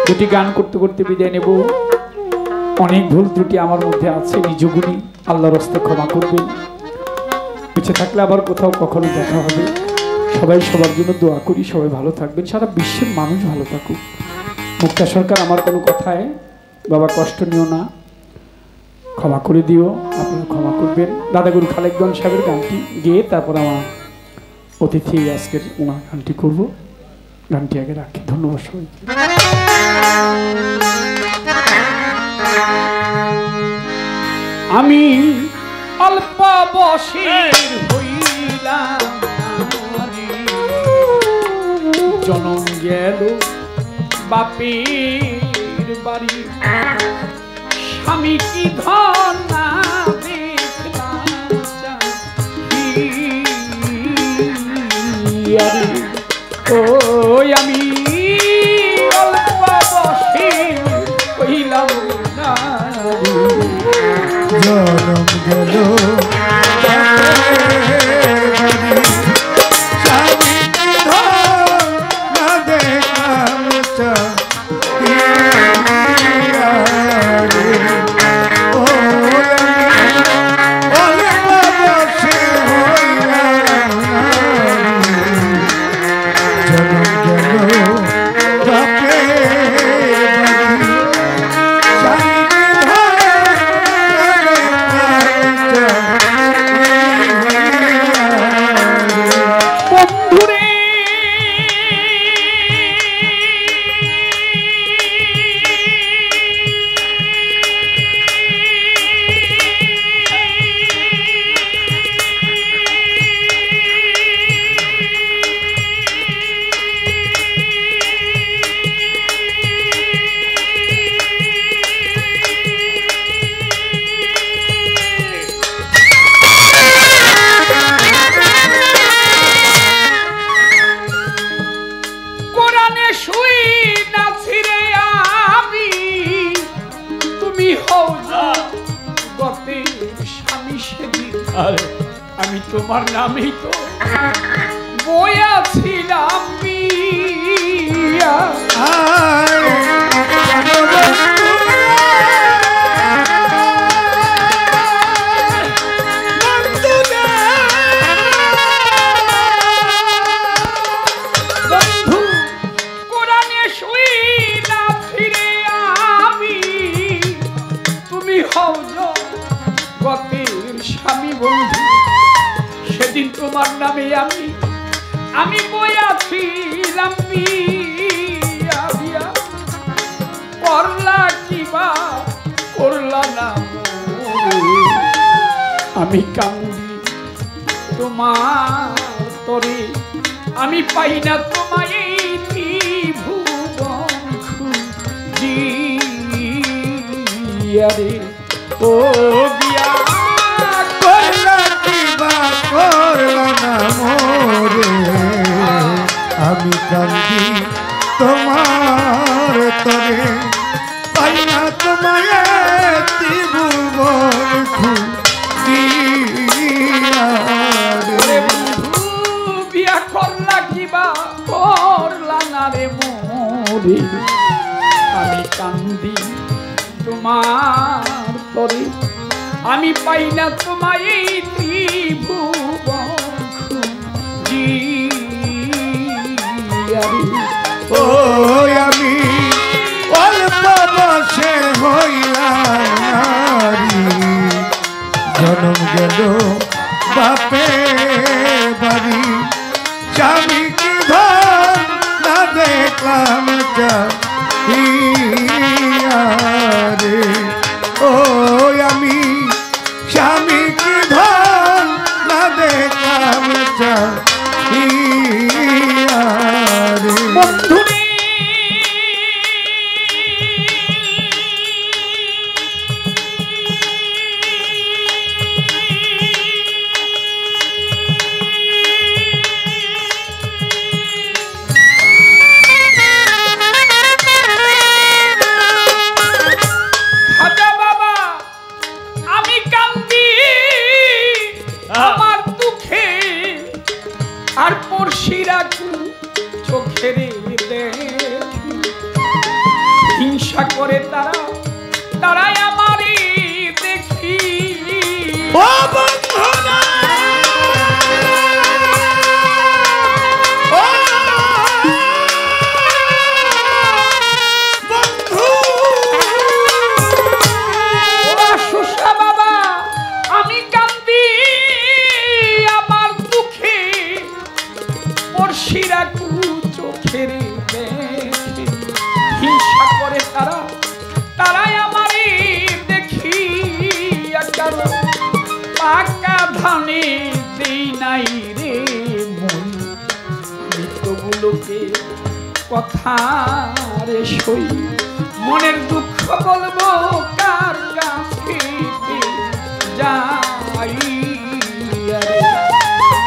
দুটি গান করতে করতে বিদায় নেব। অনেক ভুল ত্রুটি আমার মধ্যে আছে, নিজ গুণী, আল্লাহর হস্তে ক্ষমা করবেন। বেঁচে থাকলে আবার কোথাও কখনো দেখা হবে। সবাই সবার জন্য দোয়া করি, সবাই ভালো থাকবেন, সারা বিশ্বের মানুষ ভালো থাকুক। মুক্তা সরকার, আমার কোনো কথায় বাবা কষ্ট নিও না, ক্ষমা করে দিও, আপনারা ক্ষমা করবেন। দাদাগুরু খালেকগঞ্জ সাহেবের গানটি গেয়ে তারপর আমার অতিথি আজকের ওনার গানটি করব। গানটি আগে রাখি। ধন্যবাদ সবাই। আমি অল্প বয়সের হইলাম, জনম গেল বাপের বাড়ি, স্বামী কি ধন না দেখলাম, ওই আমি অল্প বয়সে হইলাম না, জনম গেল আমি তোমার নামেই তো বইয়াছিলাম বিয়া, বন্ধু কোরআনে শুই না ফিরে আমি, তুমি হও জগতের স্বামী বন্ধু। সেদিন তোমার নামে আমি বইয়াছিলাম বিয়া, বিয়া করলা কিবা করলা না, আমি কান্দি তোমার তরে, আমি পাই না তোমায় এই ত্রিভুবন খুঁজিয়া রে, ও বিয়া করলা কিবা করলা না মোরে, আমি কান্দি তোমার তরে, পাই না তোমায় ত্রিভুবন খুঁজিয়া রে। বন্ধু বিয়া করলা কিবা করলা না রে মোরে, আমি কান্দি তোমার তরে, আমি পাই না তোমায় এই ত্রিভুবন খুঁজিয়া রে, ও আমি অল্প বয়সে হইলাম নারী, জনম গেল বাপে বাড়ি, স্বামী কি ধন না দেখলাম রে, ও আমি স্বামী কি ধন না দেখলাম বন্ধু আর পড়শিরা চোখের দেখি হিংসা করে তারাই আমারই দেখি ও বন্ধু না ও বন্ধু ও সুষা বাবা আমি কান্দি আমার দুঃখে পড়শিরা চোখের দেখি হিংসা করে তারাই আমারই দেখি কারণ পাকা ধানে দেই নাই রে মন মৃত্যুগুলোকে কথা রে সই মনের দুঃখ বলবো কার কাছে যাই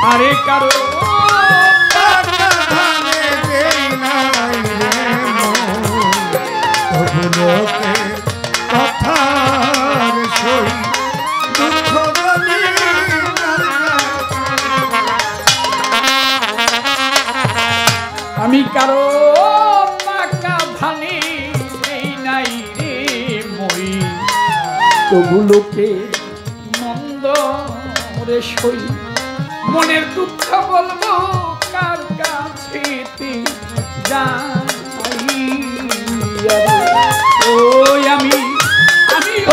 আরে কারো আমি কারো পাকা ধানে এই নাই রে মই তবুলোকে মন্দ রে সই মনের দুঃখ বলবো কার কাছে যাই ওই আমি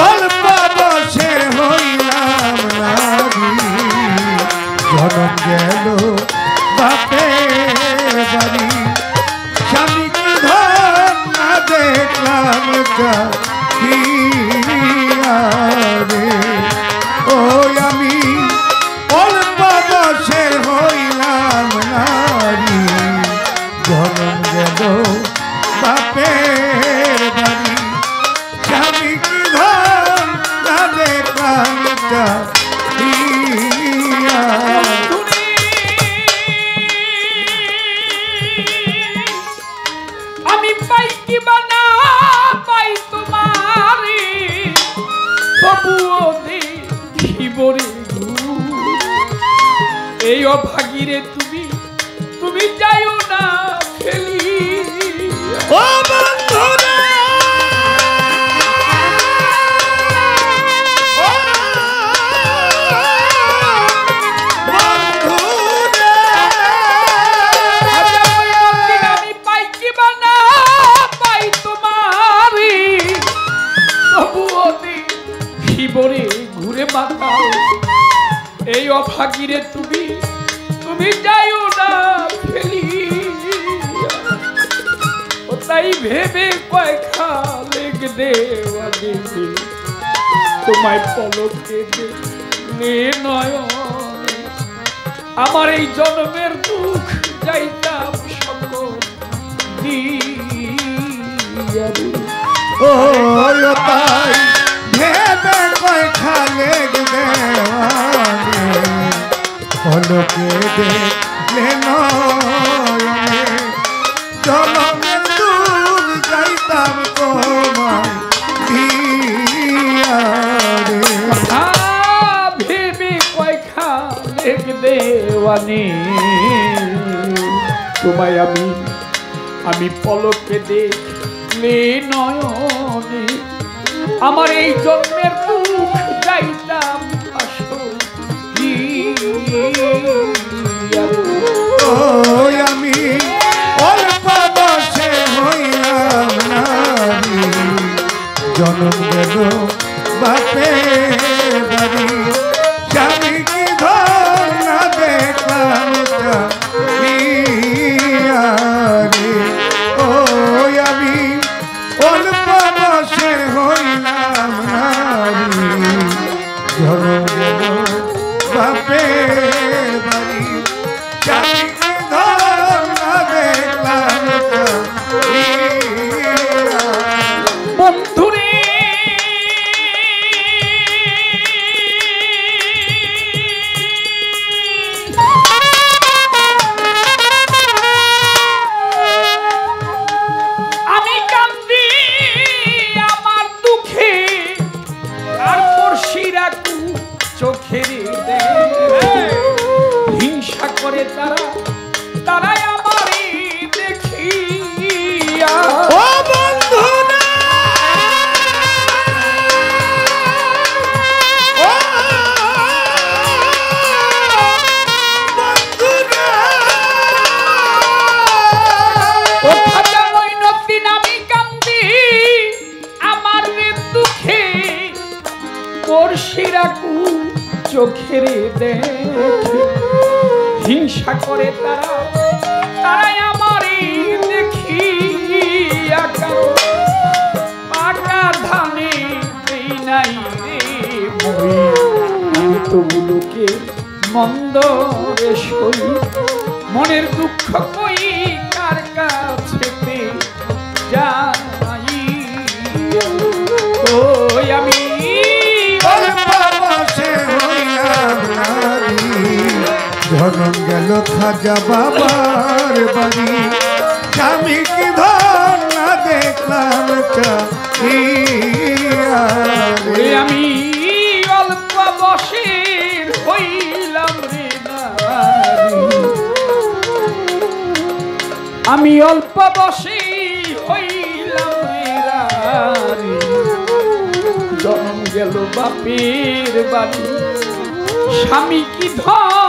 অল্প বসে হইলাম জনম গেল বাপের বাড়ি স্বামীকে ধন না দেখলাম রে ওই আমি অল্প বসে হইলাম নারী জনম গেল বাপের বাড়ি স্বামীকে ধন না দেখলাম আমি পাই কি বানা পাই তোমারে তবুও দেখিবরে এই অভাগীরে তুমি যাইও না ফেলি ও বন্ধুরা ঘুরে মাতাও এই অভাগীরে তুমি যাইও না ফেলি ও তাই ভেবে কয়েকটা লেগ দেওয়া দেখে তোমায় পলকে দেখলে নয়ন আমার এই জন্মের দুঃখ যাইতাম সকল দিয়া ও তাই ভেবে কয়টা লেগ দেওয়ানে পলকে দেখলে নয়নে জনমের দূর যাইতাম তোমায় দিয়া রে ভেবে কয়টা লেগ দেওয়ানে তোমায় আমি পলকে দেখলে নয়নে আমার এই জন্মের দুঃখ যাইতাম আমি অল্প বসে হইলাম নারী জনম গেল বাপের বাড়ি স্বামীকে ধন না দেখলাম ও আমি অল্প বসে হইলাম নারী চোখেরে দেখে হিংসা করে তারাই আমারই দেখি পাকা ধানে এই নাই রে মই আমি তো বুলুকে মন্দ রে সই মনের দুঃখ কই কার কাছেতে যাই ওই আমি জনম গেল খাজা বাবার বাড়ি স্বামী কি ধন না দেখলাম আমি অল্প বসের হইলাম রে নারী আমি অল্প বসে হইলাম রে নারী জনম গেল বাপের বাড়ি স্বামী কি ধন